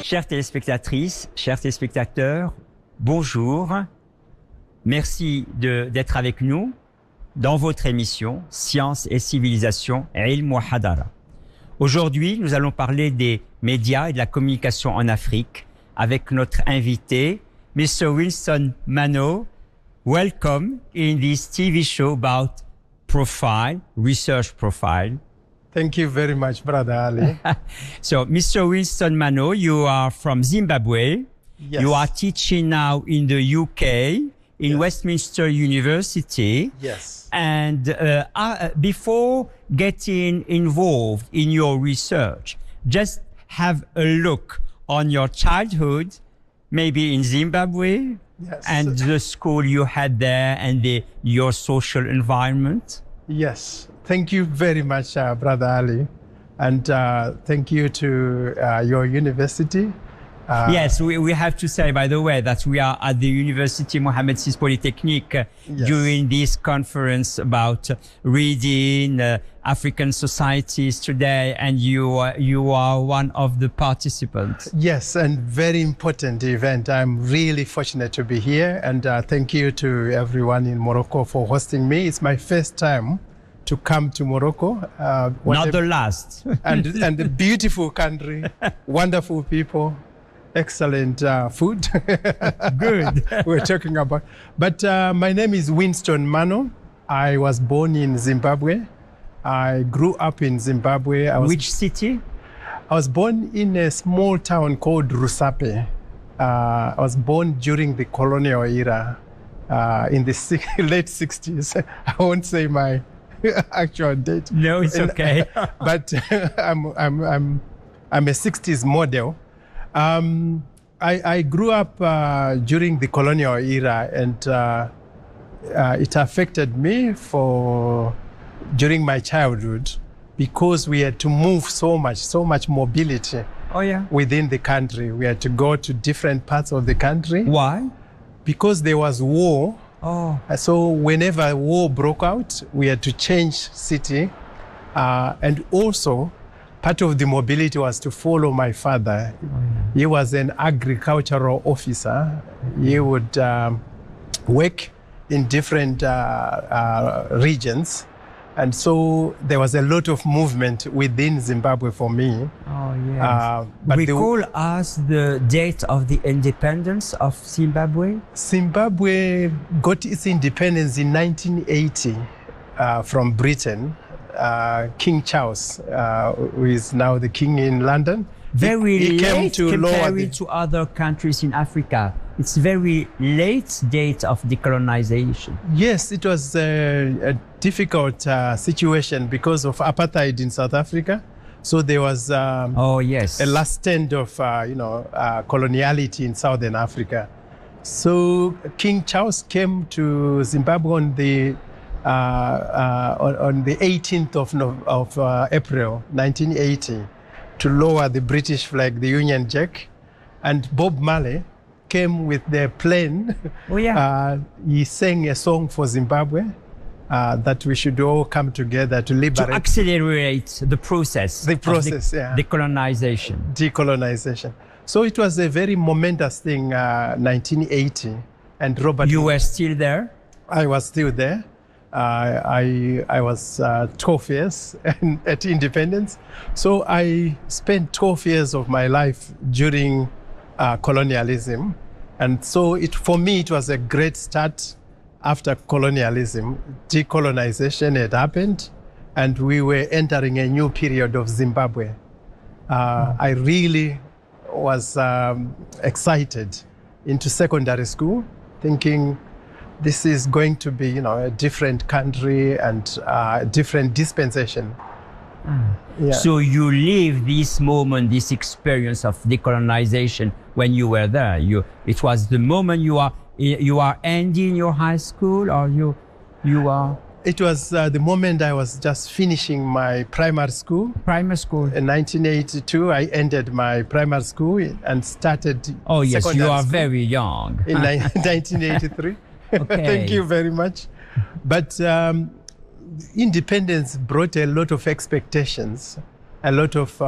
Chères téléspectatrices, chers téléspectateurs, bonjour. Merci d'être avec nous dans votre émission Sciences et civilisation, علم وحضارة. Aujourd'hui, nous allons parler des médias et de la communication en Afrique avec notre invité, Mr. Winston Mano. Welcome in this TV show about profile, research profile. Thank you very much, Brother Ali. So, Mr. Winston Mano, you are from Zimbabwe. Yes. You are teaching now in the UK, in Westminster University. Yes. And before getting involved in your research, just have a look on your childhood, maybe in Zimbabwe, Yes. and the school you had there and your social environment. Yes. Thank you very much, Brother Ali. And thank you to your university. Yes, we have to say, by the way, that we are at the University Mohammed VI Polytechnique Yes. during this conference about reading African societies today, and you are one of the participants. Yes, and very important event. I'm really fortunate to be here, and thank you to everyone in Morocco for hosting me. It's my first time to come to Morocco. Not the last. and the beautiful country, wonderful people. Excellent food. Good. We're talking about. But my name is Winston Mano. I was born in Zimbabwe. I grew up in Zimbabwe. Which city? I was born in a small town called Rusape. I was born during the colonial era in the late 60s. I won't say my actual date. No, it's okay. But I'm a 60s model. I grew up during the colonial era, and it affected me during my childhood because we had to move so much mobility. Oh, yeah. Within the country. We had to go to different parts of the country. Why? Because there was war. Oh. So whenever war broke out, we had to change city. And also, part of the mobility was to follow my father. Oh, yeah. He was an agricultural officer. He would work in different regions. And so there was a lot of movement within Zimbabwe for me. Oh, yes. Recall us the date of the independence of Zimbabwe? Zimbabwe got its independence in 1980 from Britain. King Charles, who is now the king in London. Very he came late to compared to other countries in Africa. It's very late date of decolonization. Yes, it was a difficult situation because of apartheid in South Africa. So there was a last stand of coloniality in Southern Africa. So King Charles came to Zimbabwe on the 18th of April 1980 to lower the British flag, the Union Jack, and Bob Marley came with their plane. Oh, yeah. He sang a song for Zimbabwe that we should all come together to liberate. To accelerate the process. The process, yeah. Decolonization. So it was a very momentous thing, 1980. And Robert... You were still there? I was still there. I was 12 years at independence. So I spent 12 years of my life during colonialism. And so for me, it was a great start after colonialism. Decolonization had happened, and we were entering a new period of Zimbabwe. I really was excited into secondary school, thinking this is going to be, a different country and a different dispensation. Yeah. So you live this moment, this experience of decolonization when you were there. It was the moment you are ending your high school, or you are. It was the moment I was just finishing my primary school. Primary school. In 1982, I ended my primary school and started. Oh yes, you are school very young. In 1983. Okay. Thank you very much. But independence brought a lot of expectations, a lot of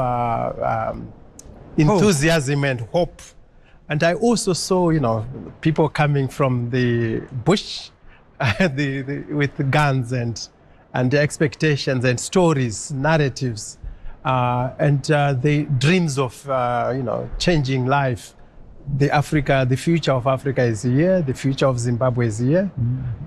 enthusiasm and hope. And I also saw, people coming from the bush with guns and the expectations and stories, narratives, and the dreams of, changing life. The future of Africa is here. The future of Zimbabwe is here.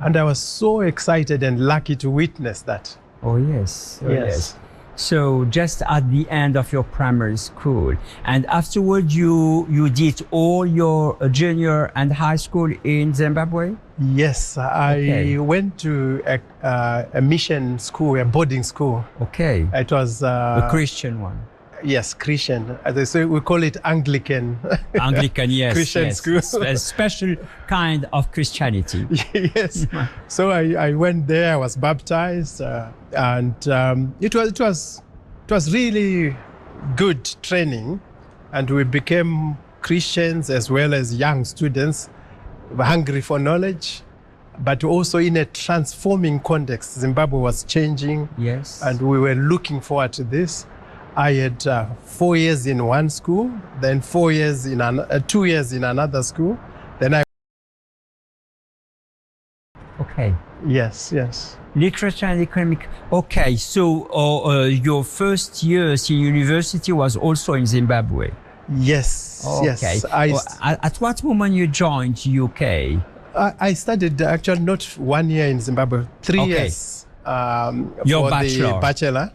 And I was so excited and lucky to witness that. Oh, yes. Yes. So just at the end of your primary school, and afterward you did all your junior and high school in Zimbabwe? Yes, I went to a mission school, a boarding school. Okay. It was a Christian one. Yes, Christian. So we call it Anglican. Anglican, yes. Christian school. A special kind of Christianity. Yes. So I went there. I was baptized, and it was really good training, and we became Christians as well as young students, hungry for knowledge, but also in a transforming context. Zimbabwe was changing. Yes. And we were looking forward to this. I had 4 years in one school, then 4 years 2 years in another school. Then I. Okay. Yes. Literature and economic. Okay, so your first years in university was also in Zimbabwe. Yes. Okay. Yes. At what moment you joined UK? I studied actually not 1 year in Zimbabwe, 3 years. Your for the bachelor.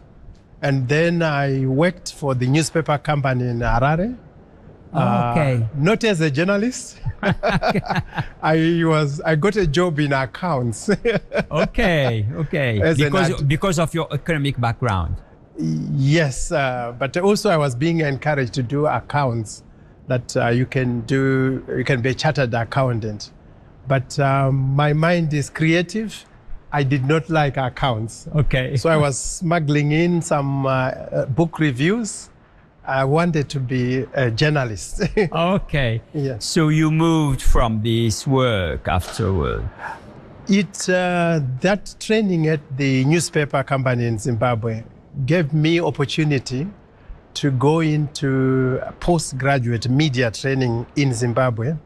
And then I worked for the newspaper company in Harare. Not as a journalist. I got a job in accounts. Okay. Because of your economic background. Yes, but also I was being encouraged to do accounts. That you can be a chartered accountant. But my mind is creative. I did not like accounts. Okay. So I was smuggling in some book reviews. I wanted to be a journalist. Okay. Yes. So you moved from this work afterward. That training at the newspaper company in Zimbabwe gave me opportunity to go into postgraduate media training in Zimbabwe.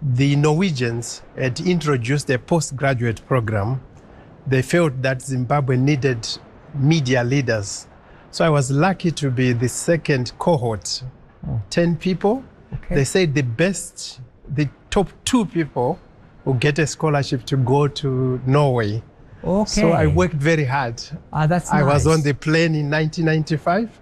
The Norwegians had introduced a postgraduate program. They felt that Zimbabwe needed media leaders. So I was lucky to be the second cohort, 10 people. Okay. They said the top 2 people will get a scholarship to go to Norway. Okay. So I worked very hard. That's I nice. was on the plane in 1995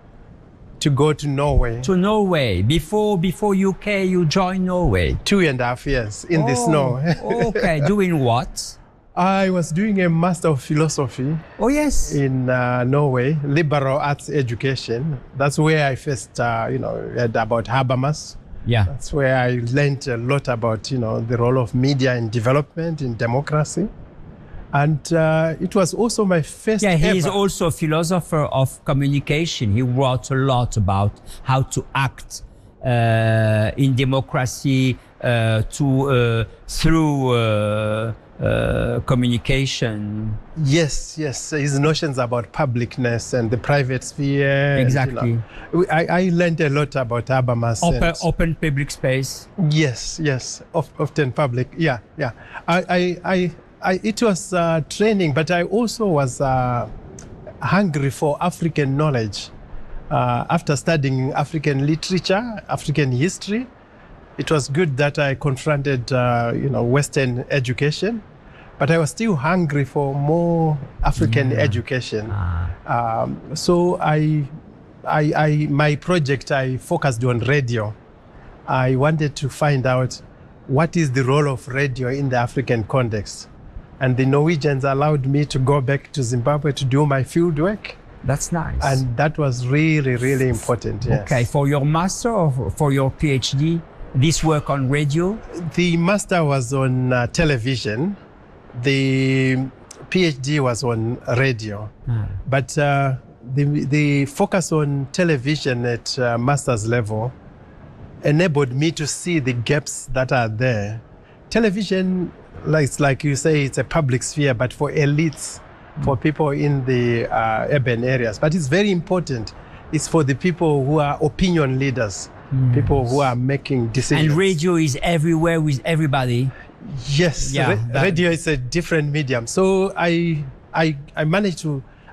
to go to Norway. To Norway. Before UK, you joined Norway. 2.5 years in the snow. Okay. Doing what? I was doing a Master of Philosophy. Oh, yes. In Norway, liberal arts education. That's where I first, heard about Habermas. Yeah. That's where I learned a lot about, the role of media in development, in democracy. And it was also my first he is also a philosopher of communication. He wrote a lot about how to act in democracy through communication. Yes. His notions about publicness and the private sphere. Exactly. I learned a lot about Habermas. Open public space. Yes. Often public. Yeah. It was training, but I also was hungry for African knowledge. After studying African literature, African history, it was good that I confronted, Western education, but I was still hungry for more African education. So my project, I focused on radio. I wanted to find out what is the role of radio in the African context. And the Norwegians allowed me to go back to Zimbabwe to do my field work. That's nice. And that was really, really important. Yes. Okay, for your master or for your PhD, this work on radio? The master was on television. The PhD was on radio. But the focus on television at master's level enabled me to see the gaps that are there. Television, like you say, it's a public sphere, but for elites, for people in the urban areas. But it's very important. It's for the people who are opinion leaders. people who are making decisions. And radio is everywhere with everybody. Yes, Yeah, radio is a different medium. So I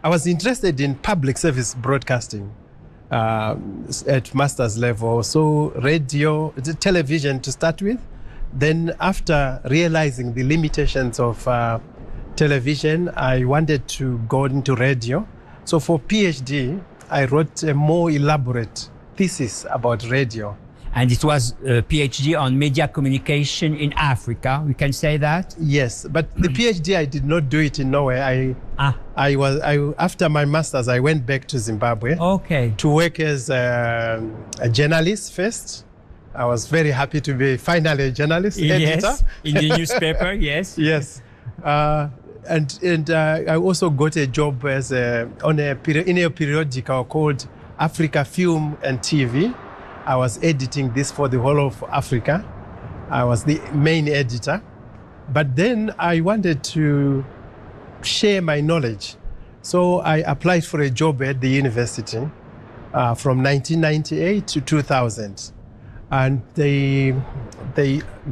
was interested in public service broadcasting at master's level. So radio, television to start with. Then after realizing the limitations of television, I wanted to go into radio. So for PhD, I wrote a more elaborate thesis about radio. And it was a PhD on media communication in Africa. We can say that? Yes, but the PhD, I did not do it in Norway. After my master's, I went back to Zimbabwe to work as a journalist first. I was very happy to be finally a journalist, editor. In the newspaper, yes. Yes. And I also got a job as in a periodical called Africa Film and TV. I was editing this for the whole of Africa. I was the main editor. But then I wanted to share my knowledge. So I applied for a job at the university from 1998 to 2000. And they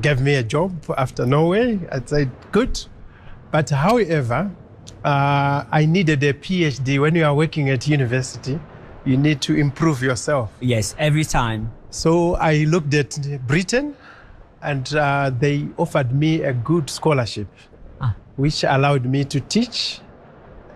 gave me a job after Norway. I said, good. But however, I needed a PhD. When you are working at university, you need to improve yourself. Yes, every time. So I looked at Britain, and they offered me a good scholarship, which allowed me to teach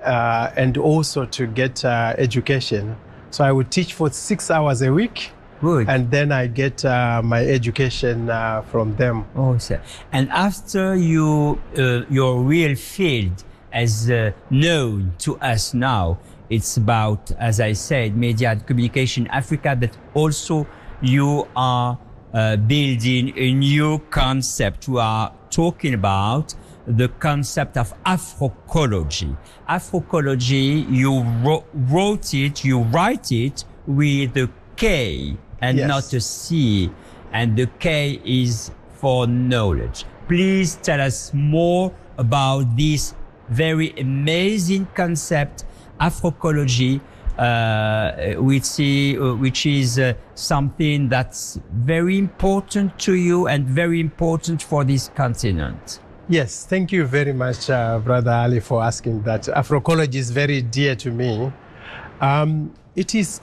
and also to get education. So I would teach for 6 hours a week. Good. And then I get my education from them. Oh, sir. And after your real field as known to us now, it's about, as I said, media and communication Africa, but also you are building a new concept. You are talking about the concept of Afroecology. Afroecology, you write it with the K and not a C, and the K is for knowledge. Please tell us more about this very amazing concept, Afroecology, which is something that's very important to you and very important for this continent. Yes, thank you very much, Brother Ali, for asking that. Afroecology is very dear to me. It is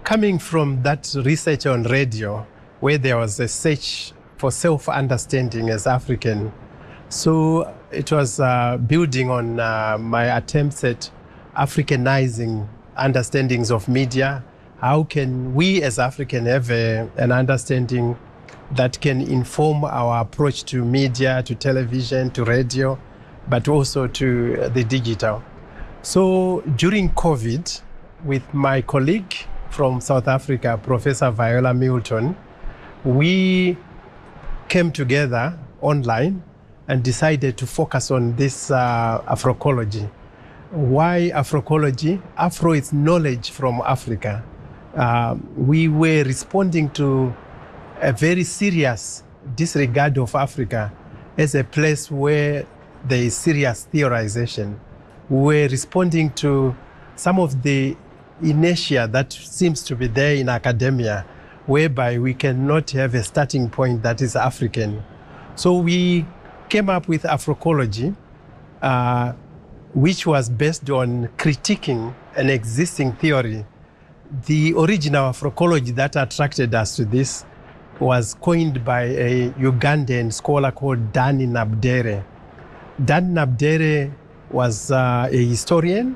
coming from that research on radio, where there was a search for self-understanding as African. So it was building on my attempts at Africanizing understandings of media. How can we as African have an understanding that can inform our approach to media, to television, to radio, but also to the digital? So during COVID, with my colleague from South Africa, Professor Viola Milton, we came together online and decided to focus on this Afroecology. Why Afroecology? Afro is knowledge from Africa. We were responding to a very serious disregard of Africa as a place where there is serious theorization. We were responding to some of the inertia that seems to be there in academia, whereby we cannot have a starting point that is African. So we came up with Afroecology, which was based on critiquing an existing theory. The original Afroecology that attracted us to this was coined by a Ugandan scholar called Dani Nabdere. Dani Nabdere was a historian,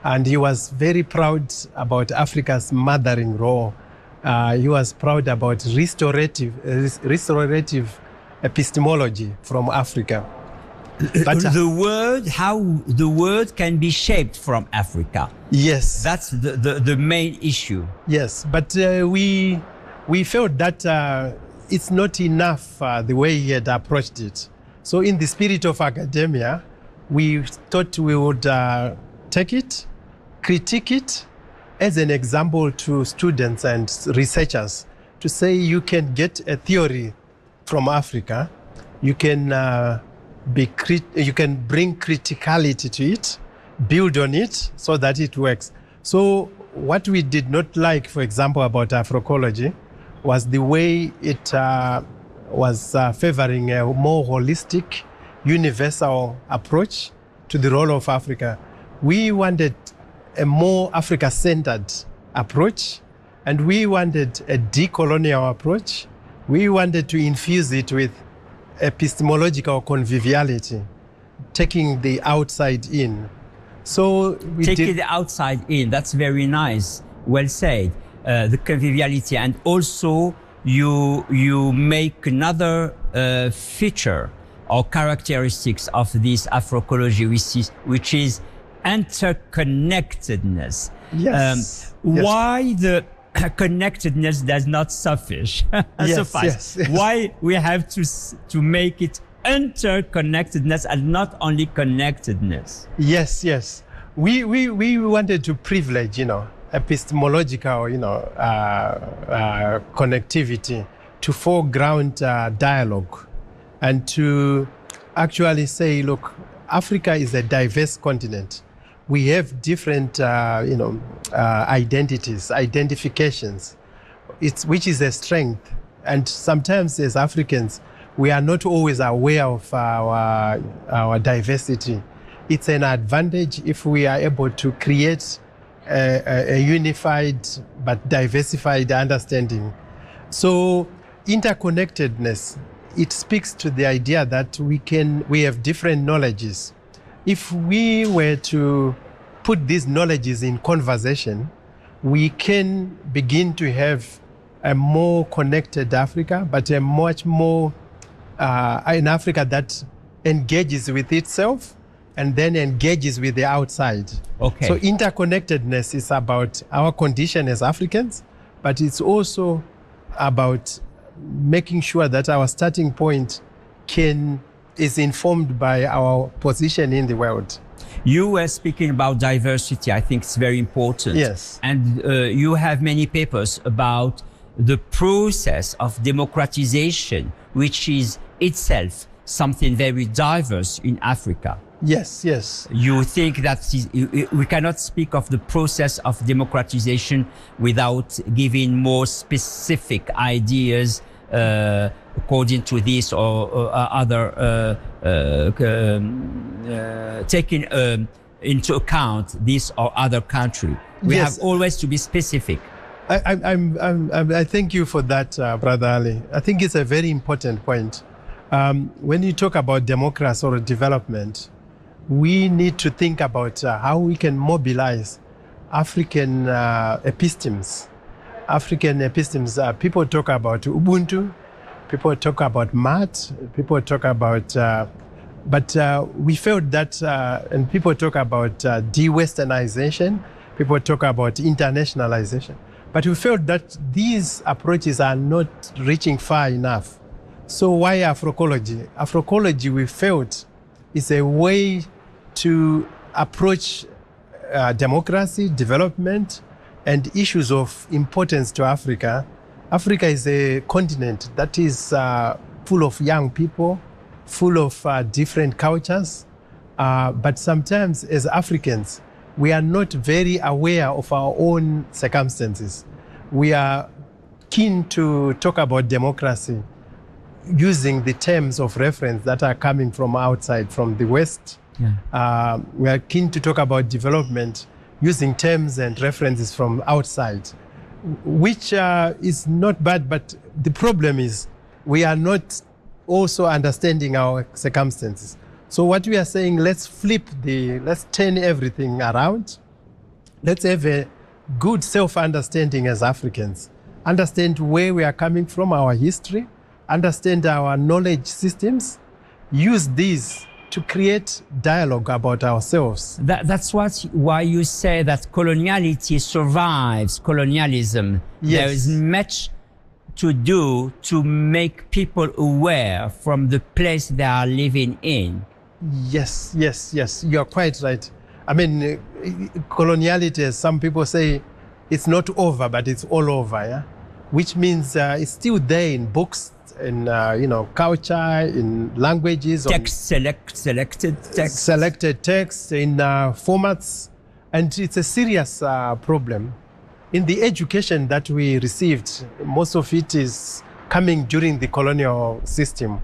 and he was very proud about Africa's mothering role. He was proud about restorative epistemology from Africa. But how the word can be shaped from Africa. Yes. That's the main issue. Yes, but we felt that it's not enough the way he had approached it. So in the spirit of academia, we thought we would take it, critique it as an example to students and researchers to say you can get a theory from Africa, you can you can bring criticality to it, build on it so that it works. So what we did not like, for example, about Afroecology was the way it was favoring a more holistic, universal approach to the role of Africa. We wanted a more Africa-centered approach, and we wanted a decolonial approach. We wanted to infuse it with epistemological conviviality, taking the outside in. So we taking the outside in, that's very nice. Well said. The conviviality, and also you make another feature or characteristics of this Afroecology, which is interconnectedness. Yes. Why the connectedness does not suffice? Yes. Why we have to make it interconnectedness and not only connectedness? Yes. We wanted to privilege, epistemological, connectivity, to foreground dialogue, and to actually say, look, Africa is a diverse continent. We have different, identities, identifications, which is a strength. And sometimes as Africans, we are not always aware of our diversity. It's an advantage if we are able to create a unified but diversified understanding. So interconnectedness, it speaks to the idea that we have different knowledges. If we were to put these knowledges in conversation, we can begin to have a more connected Africa, but a much more an Africa that engages with itself and then engages with the outside. Okay. So interconnectedness is about our condition as Africans, but it's also about making sure that our starting point is informed by our position in the world. You were speaking about diversity. I think it's very important. Yes. And you have many papers about the process of democratization, which is itself something very diverse in Africa. Yes. You think that we cannot speak of the process of democratization without giving more specific ideas according to this or other, taking into account this or other country. We have always to be specific. I thank you for that, Brother Ali. I think it's a very important point. When you talk about democracy or development, we need to think about how we can mobilize African epistemes. People talk about Ubuntu, people talk about Mat, people talk about, but we felt that, and people talk about de-Westernization, people talk about internationalization, but we felt that these approaches are not reaching far enough. So why Afroecology? Afroecology, we felt, is a way to approach democracy, development, and issues of importance to Africa. Africa is a continent that is full of young people, full of different cultures. But sometimes as Africans, we are not very aware of our own circumstances. We are keen to talk about democracy using the terms of reference that are coming from outside, from the West. Yeah. We are keen to talk about development using terms and references from outside, which is not bad, but the problem is we are not also understanding our circumstances. So what we are saying, let's turn everything around. Let's have a good self-understanding as Africans. Understand where we are coming from, our history, understand our knowledge systems, use these to create dialogue about ourselves. That's why you say that coloniality survives colonialism. Yes. There is much to do to make people aware from the place they are living in. Yes. You're quite right. I mean, coloniality, as some people say, it's not over, but it's all over, yeah? Which means it's still there in books, in culture, in languages, selected text, in formats, and it's a serious problem. in the education that we received, most of it is coming during the colonial system.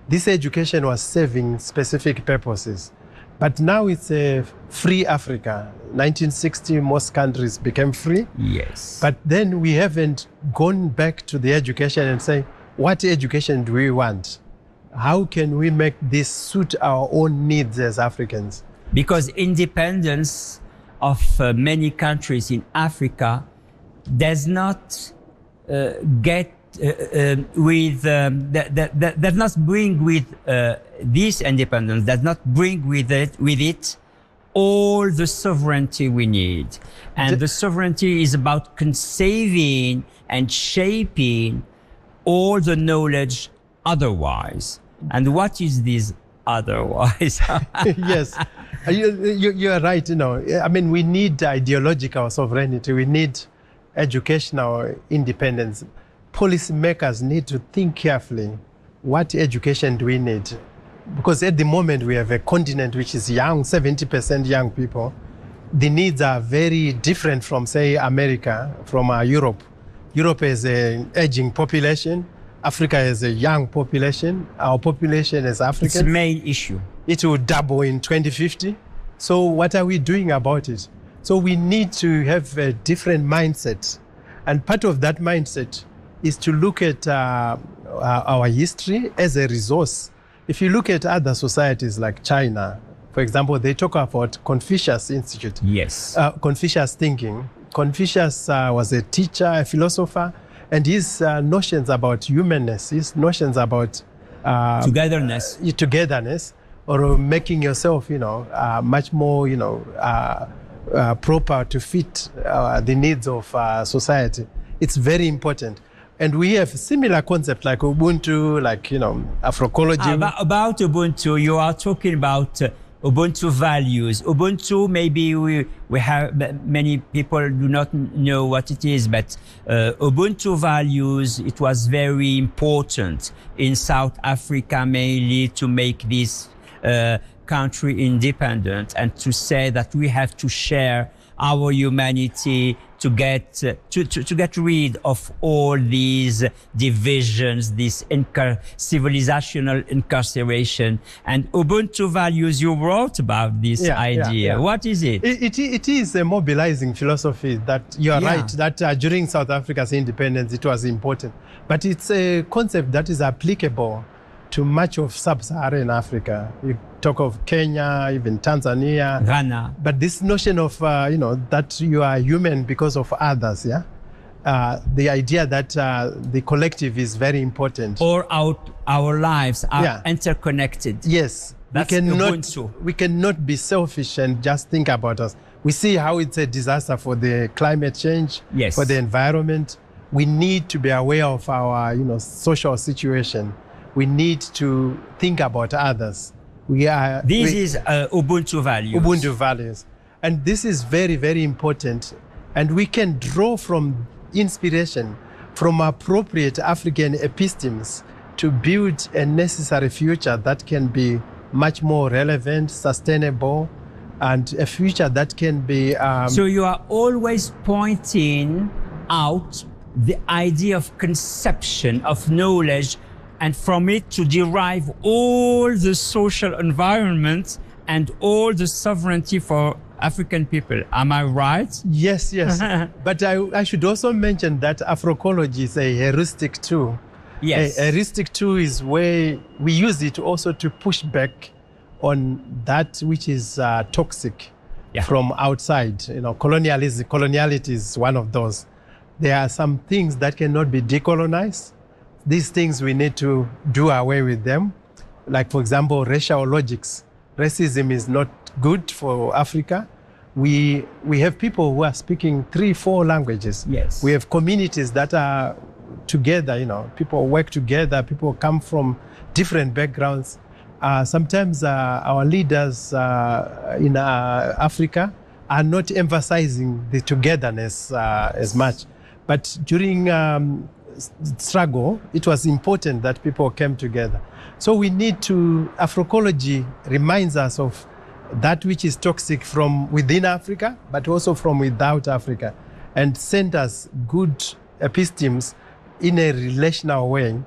This education was serving specific purposes. But now it's a free Africa. 1960, most countries became free. Yes. But then we haven't gone back to the education and say, what education do we want? How can we make this suit our own needs as Africans? Because independence of many countries in Africa does not does not bring with this independence, does not bring with it all the sovereignty we need. And the sovereignty is about conserving and shaping all the knowledge otherwise. And what is this otherwise? Yes, you are right. I mean, we need ideological sovereignty. We need educational independence. Policymakers need to think carefully. What education do we need? Because at the moment we have a continent which is young, 70% young people. The needs are very different from, say, America, from Europe. Europe has an aging population. Africa has a young population. Our population as Africans. It's the main issue. It will double in 2050. So what are we doing about it? So we need to have a different mindset. And part of that mindset is to look at our history as a resource. If you look at other societies like China, for example, they talk about Confucius Institute. Yes. Confucius thinking. Confucius was a teacher, a philosopher, and his notions about humanness, his notions about togetherness, or making yourself, much more, proper to fit the needs of society. It's very important. And we have similar concepts like Ubuntu, like, Afroecology. About Ubuntu, you are talking about Ubuntu values. Ubuntu, maybe we have, many people do not know what it is, but Ubuntu values, it was very important in South Africa mainly to make this country independent and to say that we have to share our humanity to get rid of all these divisions, this civilizational incarceration. And Ubuntu values, you wrote about this idea. Yeah. What is it? It is a mobilizing philosophy that you are right, that during South Africa's independence, it was important. But it's a concept that is applicable to much of sub-Saharan Africa. You talk of Kenya, even Tanzania, Ghana. But this notion of, that you are human because of others, the idea that the collective is very important. Or our lives are interconnected. Yes. That's we cannot be selfish and just think about us. We see how it's a disaster for the climate change, for the environment. We need to be aware of our, social situation. We need to think about others. This is Ubuntu values. Ubuntu values. And this is very, very important. And we can draw from inspiration from appropriate African epistemes to build a necessary future that can be much more relevant, sustainable, and a future that can be... So you are always pointing out the idea of conception, of knowledge, and from it to derive all the social environment and all the sovereignty for African people. Am I right? Yes. But I should also mention that Afroecology is a heuristic tool. Yes. A heuristic tool is where we use it also to push back on that which is toxic from outside. Coloniality is one of those. There are some things that cannot be decolonized. These things we need to do away with them. Like, for example, racial logics. Racism is not good for Africa. We have people who are speaking 3-4 languages. Yes. We have communities that are together, people work together, people come from different backgrounds. Sometimes our leaders in Africa are not emphasizing the togetherness as much. But during struggle, it was important that people came together. So we need to, Afroecology reminds us of that which is toxic from within Africa, but also from without Africa. and send us good epistemes in a relational way,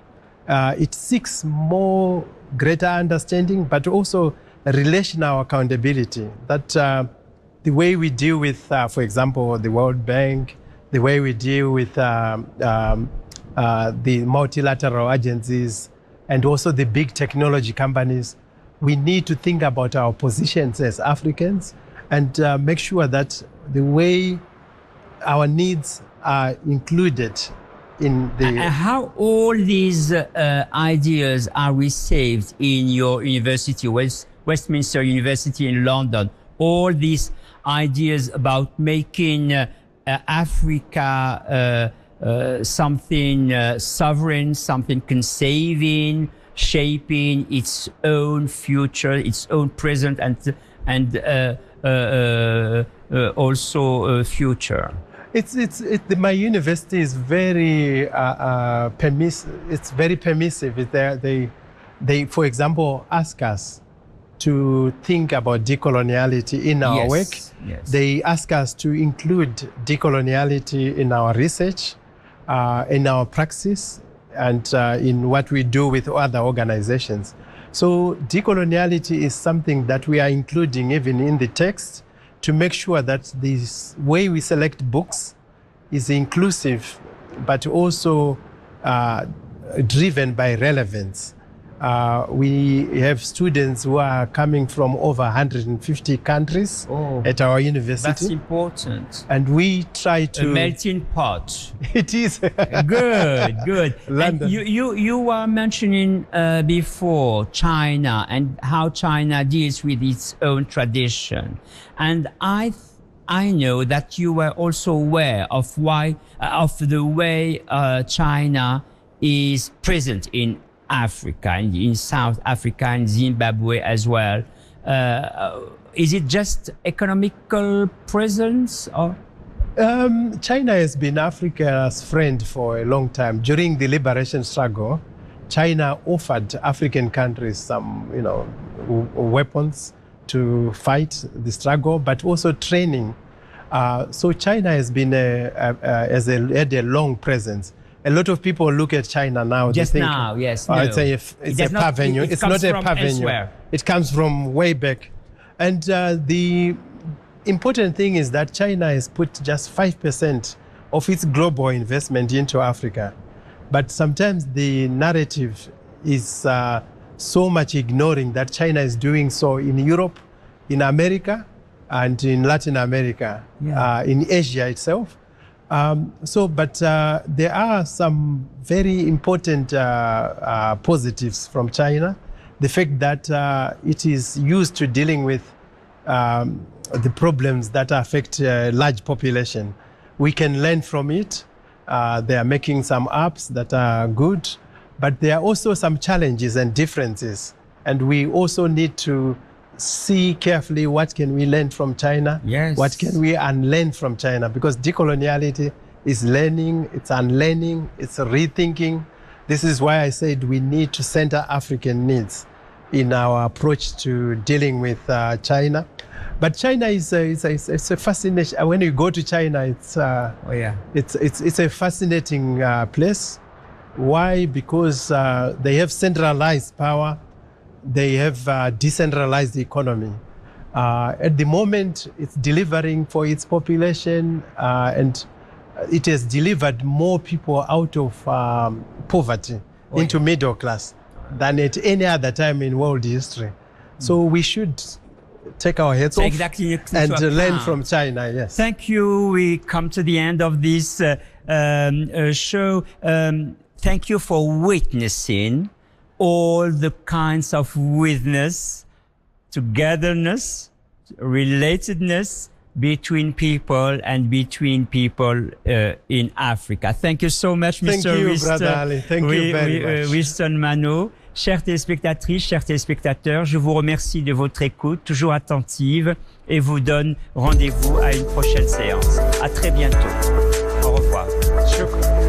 it seeks more greater understanding, but also relational accountability. That the way we deal with, for example, the World Bank, the way we deal with the multilateral agencies, and also the big technology companies, we need to think about our positions as Africans and make sure that the way our needs are included in the... How all these ideas are received in your university, Westminster University in London, all these ideas about making Africa something sovereign, something saving, shaping its own future, its own present, and also future. My university is very permissive. It's very permissive. They, for example, ask us to think about decoloniality in our work. Yes. They ask us to include decoloniality in our research, in our praxis, and in what we do with other organizations. So decoloniality is something that we are including even in the text to make sure that this way we select books is inclusive, but also driven by relevance. We have students who are coming from over 150 countries at our university. That's important. And we try to... A melting pot. It is. Good. London. You were mentioning before China and how China deals with its own tradition. And I know that you were also aware of the way China is present in Africa and in South Africa and Zimbabwe as well. Is it just economical presence or? China has been Africa's friend for a long time. During the liberation struggle, China offered African countries some, weapons to fight the struggle, but also training. So China has been had a long presence. A lot of people look at China now. Just they think, now, yes. No. It's a pavilion. It's not a pavilion. Elsewhere. It comes from way back. And the important thing is that China has put just 5% of its global investment into Africa. But sometimes the narrative is so much ignoring that China is doing so in Europe, in America, and in Latin America, in Asia itself. But there are some very important positives from China. The fact that it is used to dealing with the problems that affect a large population. We can learn from it. They are making some apps that are good, but there are also some challenges and differences. And we also need to see carefully what can we learn from China, what can we unlearn from China, because decoloniality is learning, it's unlearning, it's rethinking. This is why I said we need to center African needs in our approach to dealing with China. But China is a fascination. When you go to China, it's a fascinating place. Why? Because they have centralized power. They have decentralized economy. At the moment, it's delivering for its population, and it has delivered more people out of poverty into middle class than at any other time in world history. So we should take our heads off and learn from China. Yes. Thank you. We come to the end of this show. Thank you for witnessing all the kinds of witness, togetherness, relatedness between people and between people in Africa. Thank you so much, Mr. Thank you, Brother Ali. Thank you very much. Winston Mano. Chères téléspectatrices, chers téléspectateurs, je vous remercie de votre écoute, toujours attentive, et vous donne rendez-vous à une prochaine séance. À très bientôt. Au revoir. Shukran.